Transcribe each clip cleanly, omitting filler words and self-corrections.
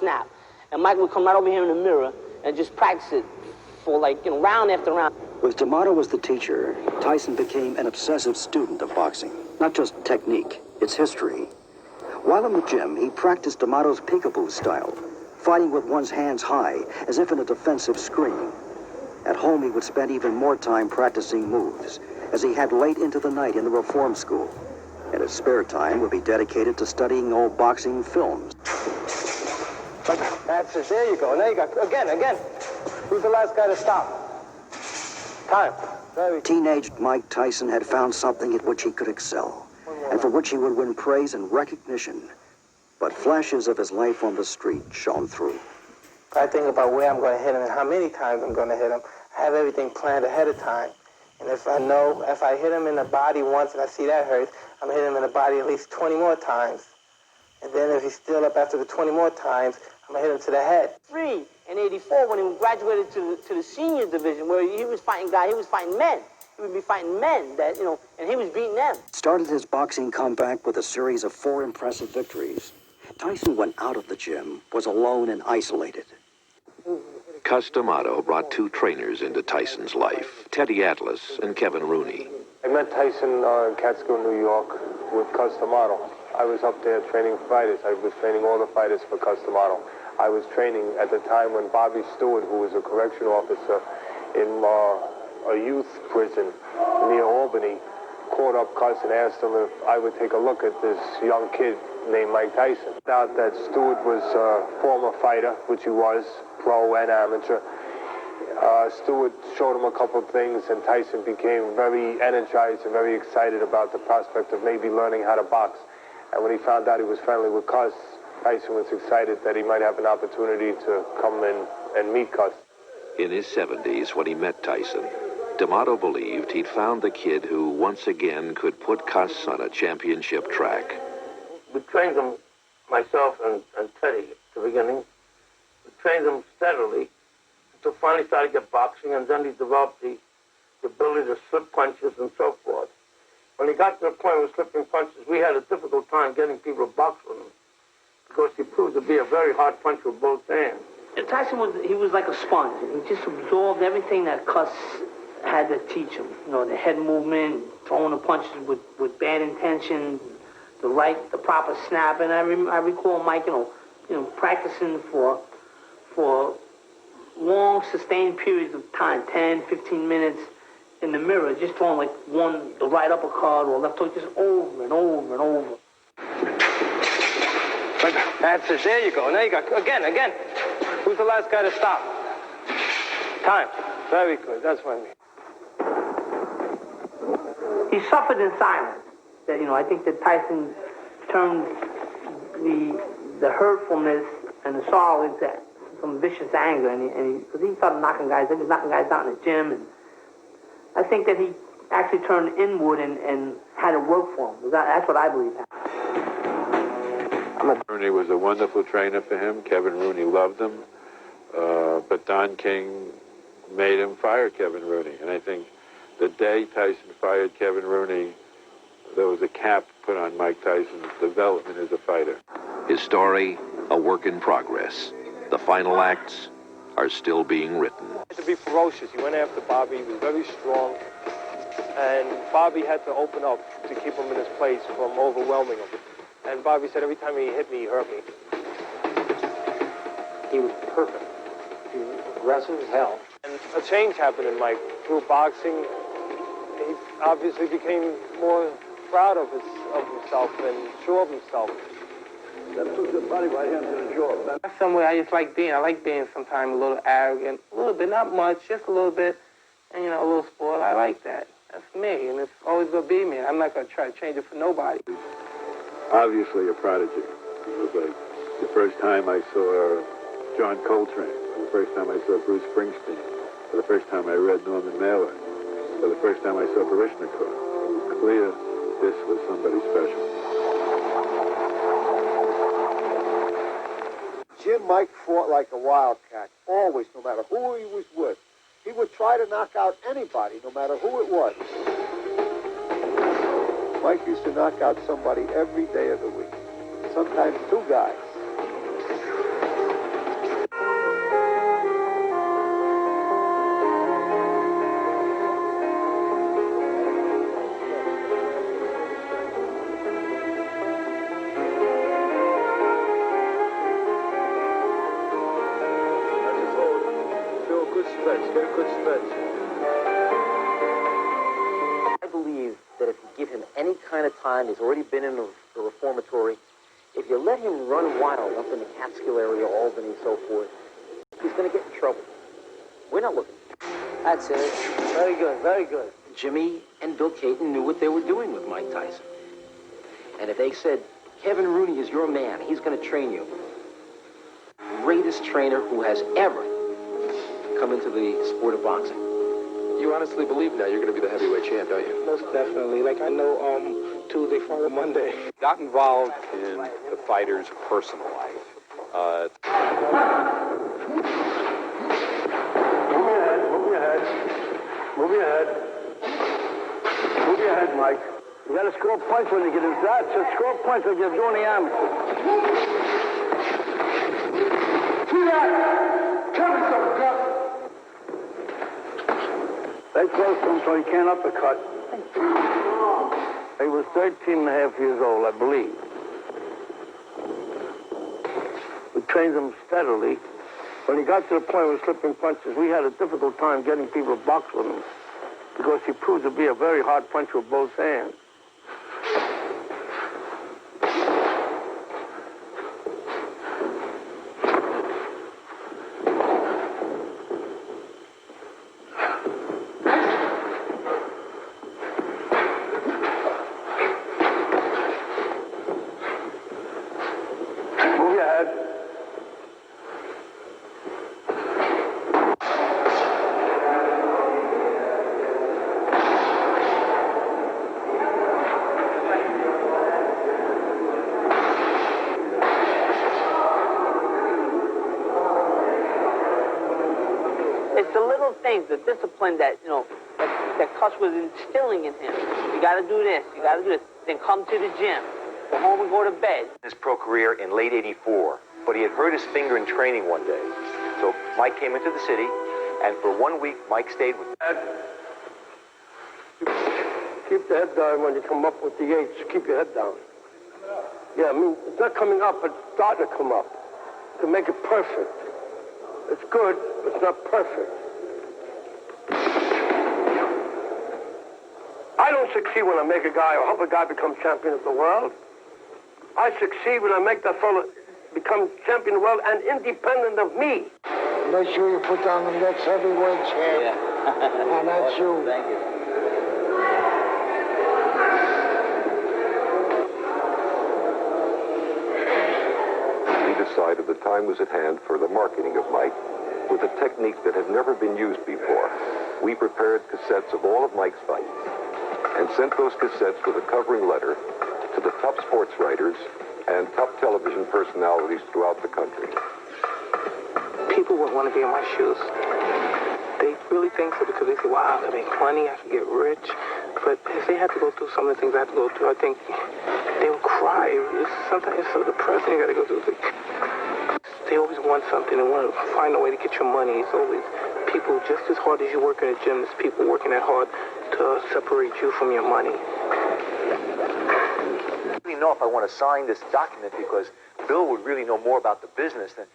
snap. And Mike would come right over here in the mirror and just practice it for like, round after round. With D'Amato as the teacher, Tyson became an obsessive student of boxing. Not just technique, its history. While in the gym, he practiced D'Amato's peekaboo style, fighting with one's hands high, as if in a defensive screen. At home, he would spend even more time practicing moves, as he had late into the night in the reform school. And his spare time would be dedicated to studying old boxing films. That's it. There you go. Now you got, again. Who's the last guy to stop? Time. Teenage Mike Tyson had found something at which he could excel, and for which he would win praise and recognition. But flashes of his life on the street shone through. I think about where I'm going to hit him and how many times I'm going to hit him. I have everything planned ahead of time. And if I know, if I hit him in the body once and I see that hurts, I'm going to hit him in the body at least 20 more times. And then if he's still up after the 20 more times, I'm going to hit him to the head. In 84, when he graduated to the senior division, where he was fighting guys, he was fighting men. He would be fighting men that, and he was beating them. Started his boxing comeback with a series of 4 impressive victories. Tyson went out of the gym, was alone and isolated. Cus D'Amato brought 2 trainers into Tyson's life, Teddy Atlas and Kevin Rooney. I met Tyson in Catskill, New York with Cus D'Amato. I was up there training fighters. I was training all the fighters for Cus D'Amato. I was training at the time when Bobby Stewart, who was a correctional officer in a youth prison near Albany, called up Cus and asked him if I would take a look at this young kid named Mike Tyson. Out that Stewart was a former fighter, which he was, pro and amateur. Stewart showed him a couple of things, and Tyson became very energized and very excited about the prospect of maybe learning how to box. And when he found out he was friendly with Cus, Tyson was excited that he might have an opportunity to come in and meet Cus. In his 70s, when he met Tyson, D'Amato believed he'd found the kid who once again could put Cus on a championship track. We trained him, myself and Teddy, at the beginning. We trained him steadily until finally started to get boxing, and then he developed the ability to slip punches and so forth. When he got to the point of slipping punches, we had a difficult time getting people to box with him because he proved to be a very hard puncher with both hands. Tyson was like a sponge. He just absorbed everything that Cus had to teach him. The head movement, throwing the punches with bad intention, the proper snap. And I recall Mike, practicing for long, sustained periods of time, 10, 15 minutes in the mirror, just throwing the right uppercut or left hook, just over and over and over. That's it. There you go. Now you got, again. Who's the last guy to stop? Time. Very good. That's what I mean. He suffered in silence. That I think that Tyson turned the hurtfulness and the sorrow into some vicious anger, and because he started knocking guys. He was knocking guys out in the gym, and I think that he actually turned inward and had to work for him. That's what I believe happened. Rooney was a wonderful trainer for him. Kevin Rooney loved him. But Don King made him fire Kevin Rooney. And I think the day Tyson fired Kevin Rooney, there was a cap put on Mike Tyson's development as a fighter. His story, a work in progress. The final acts are still being written. He had to be ferocious. He went after Bobby. He was very strong. And Bobby had to open up to keep him in his place from overwhelming him. And Bobby said every time he hit me, he hurt me. He was perfect. He was aggressive as hell. And a change happened in Mike. Through boxing, he obviously became more proud of himself and sure of himself. That took the body right into the jaw. That's somewhere I just like being. I like being sometimes a little arrogant. A little bit, not much, just a little bit. And, a little spoiled. I like that. That's me, and it's always going to be me. I'm not going to try to change it for nobody. Obviously a prodigy. It was like the first time I saw John Coltrane, or the first time I saw Bruce Springsteen, or the first time I read Norman Mailer, or the first time I saw Baryshnikov. It was clear this was somebody special. Jim Mike fought like a wildcat, always, no matter who he was with. He would try to knock out anybody, no matter who it was. Mike used to knock out somebody every day of the week, sometimes 2 guys. stretch. Get a good stretch. I believe that if you give him any kind of time, he's already been in the reformatory, if you let him run wild up in the Catskill area, Albany, and so forth, he's going to get in trouble. We're not looking. That's it. Very good, very good. Jimmy and Bill Caton knew what they were doing with Mike Tyson. And if they said, Kevin Rooney is your man, he's going to train you. Greatest trainer who has ever come into the sport of boxing. You honestly believe now you're going to be the heavyweight champ, don't you? Most definitely. Like, I know Tuesday follow Monday. Got involved in the fighter's personal life. Move your head, Mike. You gotta score points when you get inside. So score points when you're doing the arms. See that? Tell me something, Gus. They close to him so he can't uppercut. He was 13 and a half years old, I believe. We trained him steadily. When he got to the point of slipping punches, we had a difficult time getting people to box with him because he proved to be a very hard puncher with both hands. Move your head. It's the little things, the discipline that, you know, that Cuss was instilling in him. You got to do this, you got to do this. Then come to the gym, go home and go to bed. His pro career in late '84, but he had hurt his finger in training one day. So Mike came into the city, and for 1 week, Mike stayed with Keep the head down when you come up with the eights. Keep your head down. Yeah, I mean, it's not coming up, but it's starting to come up. To make it perfect. It's good, but it's not perfect. I don't succeed when I make a guy or help a guy become champion of the world. I succeed when I make that fellow become champion of the world and independent of me. Make sure you put down the next heavyweight champ. Yeah. And that's you. Thank you. He decided the time was at hand for the marketing of Mike with a technique that had never been used before. We prepared cassettes of all of Mike's fights and sent those cassettes with a covering letter to the top sports writers and top television personalities throughout the country. People would want to be in my shoes. They really think so because they say, wow, I make money, I can get rich. But if they had to go through some of the things I had to go through, I think they would cry. Sometimes it's so depressing you got to go through. They always want something and want to find a way to get your money. It's always people just as hard as you work in a gym, there's people working that hard to separate you from your money. I don't really know if I want to sign this document because Bill would really know more about the business than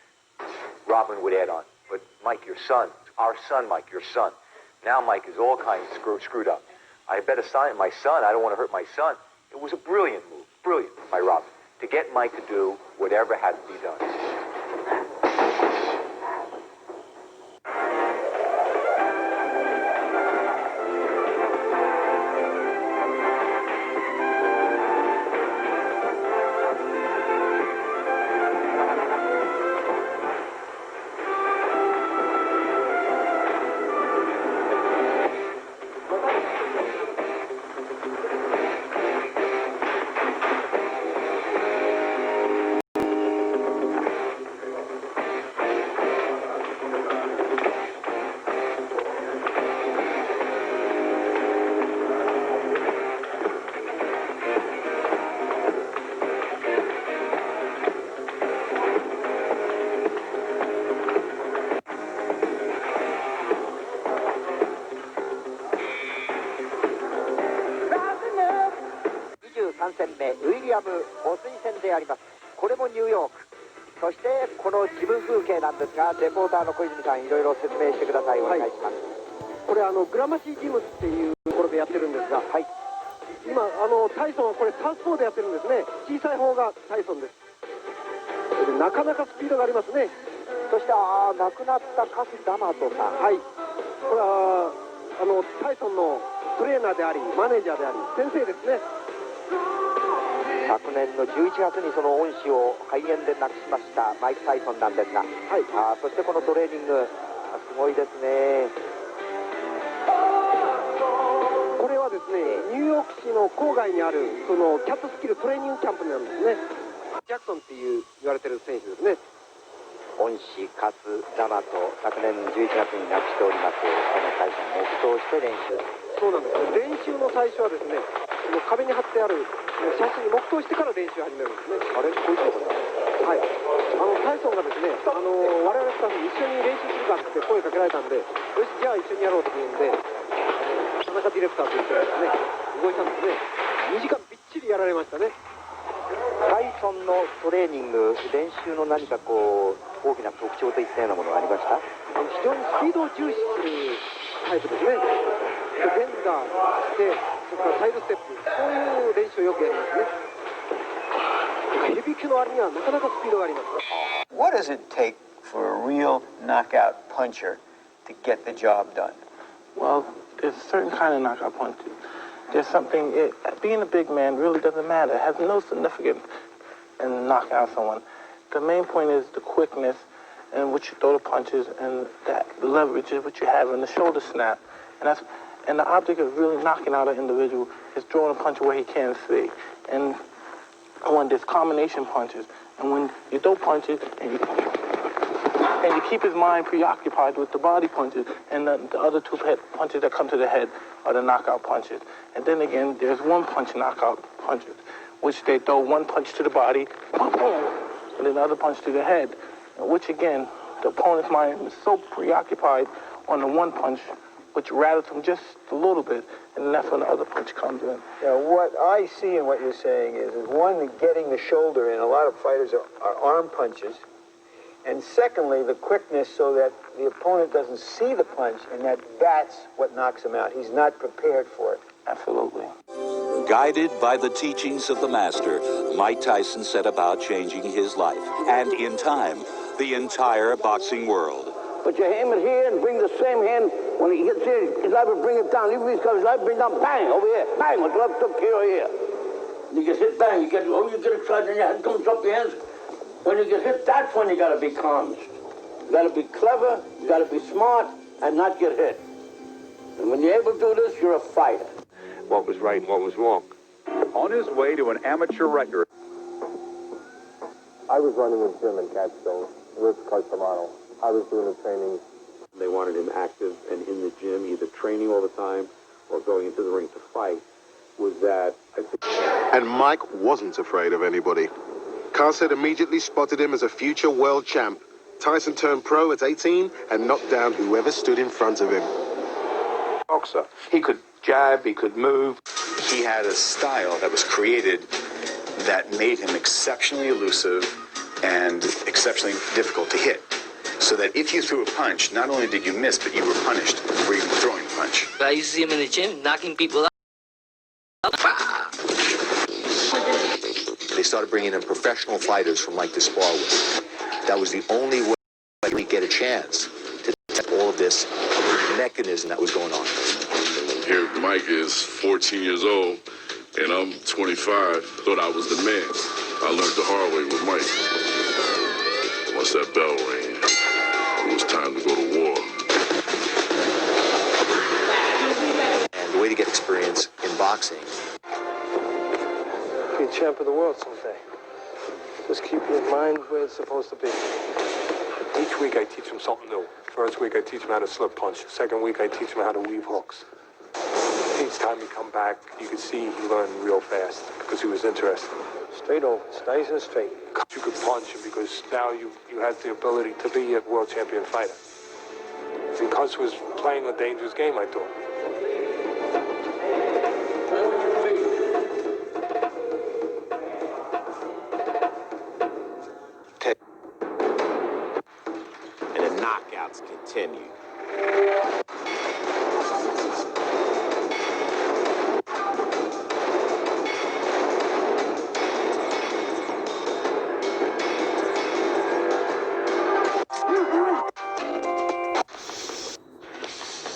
Robin would add on. But Mike, your son, our son, Mike, your son. Now Mike is all kinds of screwed up. I better sign my son. I don't want to hurt my son. It was a brilliant move, brilliant by Robin, to get Mike to do whatever had to be done. そしてこの自分風景なんですが、レポーターの小泉さん、いろいろ説明してください。お願いします。これグラマシージムっていうところでやってるんですが、はい、今タイソンはこれサウスポーでやってるんですね。小さい方がタイソンです。それでなかなかスピードがありますね。そして亡くなったカス・ダマトさん、はい、これはタイソンのトレーナーでありマネージャーであり先生ですね。昨年の11月にその恩師を肺炎で亡くしましたマイク・タイソンなんですが、はい、そしてこのトレーニングすごいですね。これはですね、ニューヨーク市の郊外にあるそのキャットスキルトレーニングキャンプなんですね。ジャクソンっていう言われてる選手ですね。恩師カス・ダマと昨年11月に亡くしておりますこのタイソン黙祷して練習。そうなんです。練習の最初はですね、この壁に貼ってある写真に黙祷してから練習を始めるんですね。あれこういうことだ。はい。タイソンがですね、我々スタッフに一緒に練習するかって声かけられたんで、よしじゃあ一緒にやろうって言うんで、田中ディレクターと一緒にですね、動いたんですね。2時間びっちりやられましたね。タイソンのトレーニング、練習の何かこう大きな特徴といったようなものがありました？非常にスピードを重視するタイプですね。でベンダーして、それからサイドステップ、そういう練習をよくやりますね。ヘビー級の割にはなかなかスピードがあります。What does it take for a real knockout puncher to get the job done? Well, there's a certain kind of knockout punches. There's something, being a big man really doesn't matter. It has no significance in knocking out someone. The main point is the quickness and what you throw the punches and that the leverage is what you have in the shoulder snap. And the object of really knocking out an individual is throwing a punch where he can't see. And when there's combination punches, and when you throw punches and you keep his mind preoccupied with the body punches, and the other two punches that come to the head are the knockout punches. And then again, there's one punch knockout punches, which they throw one punch to the body, boom, boom, and then the other punch to the head, which again, the opponent's mind is so preoccupied on the one punch, which rattles him just a little bit, and that's when the other punch comes in. Yeah, what I see in what you're saying is one, getting the shoulder in. A lot of fighters are arm punches. And secondly, the quickness so that the opponent doesn't see the punch and that's what knocks him out. He's not prepared for it. Absolutely. Guided by the teachings of the master, Mike Tyson set about changing his life, and in time, the entire boxing world. Put your hand here and bring the same hand. When he gets here, his life will bring it down. Even if he's got his life, bring down, bang, over here. Bang, with the left hook here. You get hit, bang, you get excited, and your head comes up, your hands. When you get hit, that's when you got to be calm. You got to be clever, you got to be smart, and not get hit. And when you're able to do this, you're a fighter. What was right and what was wrong. On his way to an amateur record. I was running a gym in Catskill with Customato. I was doing the training. They wanted him active and in the gym, either training all the time or going into the ring to fight. Was that, I think... And Mike wasn't afraid of anybody. Carset immediately spotted him as a future world champ. Tyson turned pro at 18 and knocked down whoever stood in front of him. Boxer. He could jab, he could move. He had a style that was created that made him exceptionally elusive and exceptionally difficult to hit. So that if you threw a punch, not only did you miss, but you were punished for even throwing the punch. I used to see him in the gym knocking people out. They started bringing in professional fighters from Mike to spar with. That was the only way we get a chance to detect all of this mechanism that was going on. Here, Mike is 14 years old, and I'm 25. Thought I was the man. I learned the hard way with Mike. Once that bell rang, it was time to go to war. And the way to get experience in boxing. Be a champ of the world someday. Just keep your mind where it's supposed to be. Each week I teach him something new. First week I teach him how to slip punch. Second week I teach him how to weave hooks. Each time he come back, you could see he learned real fast because he was interested. Straight over, nice and straight. You could punch him because now you had the ability to be a world champion fighter. Because he was playing a dangerous game, I thought. fights continue.